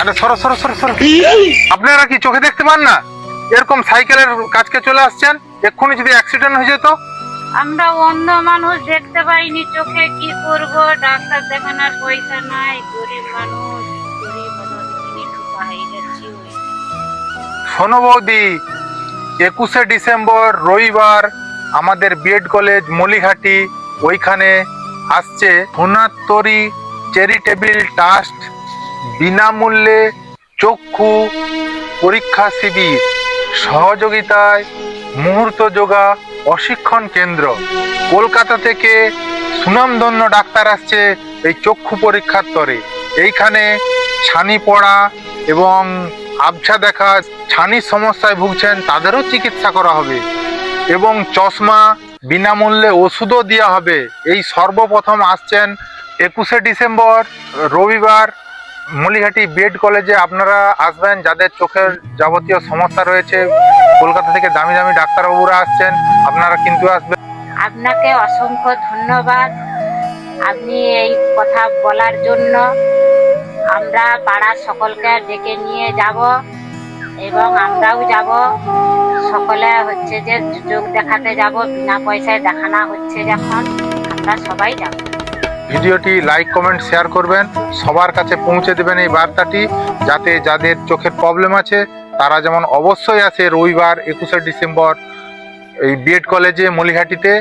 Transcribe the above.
আরে সরো সরো সরো সরো, আপনারা কি চোখে দেখতে পান না? এরকম সাইকেলের কাছকে চলে আসছেন, এক্ষুনি যদি অ্যাক্সিডেন্ট হয়ে যেত। আমরা অন্ধ মানুষ, দেখতে পাইনি চোখে, কি করব? ডাক্তার দেখানোর পয়সা নাই, গরিব মানুষ, শোনো বৌদি, 21শে ডিসেম্বর রবিবার আমাদের বিএড কলেজ মলিঘাটি ওইখানে আসছে সোনাতরি চ্যারিটেবল ট্রাস্ট বিনামূল্যে চক্ষু পরীক্ষা শিবির, সহযোগিতায় মুহূর্ত যোগা প্রশিক্ষণ কেন্দ্র। কলকাতা থেকে সুনামধন্য ডাক্তার আসছে এই চক্ষু পরীক্ষার তরে। এইখানে ছানি পড়া এবং আবছা দেখা, ছানির সমস্যায় ভুগছেন তাদেরও চিকিৎসা করা হবে এবং চশমা বিনামূল্যে ওষুধও দেওয়া হবে। এই সর্বপ্রথম আসছেন 21শে ডিসেম্বর রবিবার মলিঘাটি বিএড কলেজে। আপনারা আসবেন যাদের চোখের যাবতীয় সমস্যা রয়েছে। কলকাতা থেকে দামি দামি ডাক্তারবাবুরা আসছেন, আপনারা কিন্তু আসবেন। আপনাকে অসংখ্য ধন্যবাদ আপনি এই কথা বলার জন্য। আমরা পাড়ার সকলকে ডেকে নিয়ে যাব এবং আমরাও যাব। সকলে হচ্ছে যে চোখ দেখাতে যাব, বিনা পয়সায় দেখানো হচ্ছে যখন, আমরা সবাই যাব। ভিডিওটি লাইক কমেন্ট শেয়ার করবেন, সবার কাছে পৌঁছে দেবেন এই বার্তাটি, যাতে যাদের চোখের প্রবলেম আছে তারা যেমন অবশ্যই আসে রবিবার 21শে ডিসেম্বর এই বিএড কলেজে মলিঘাটিতে।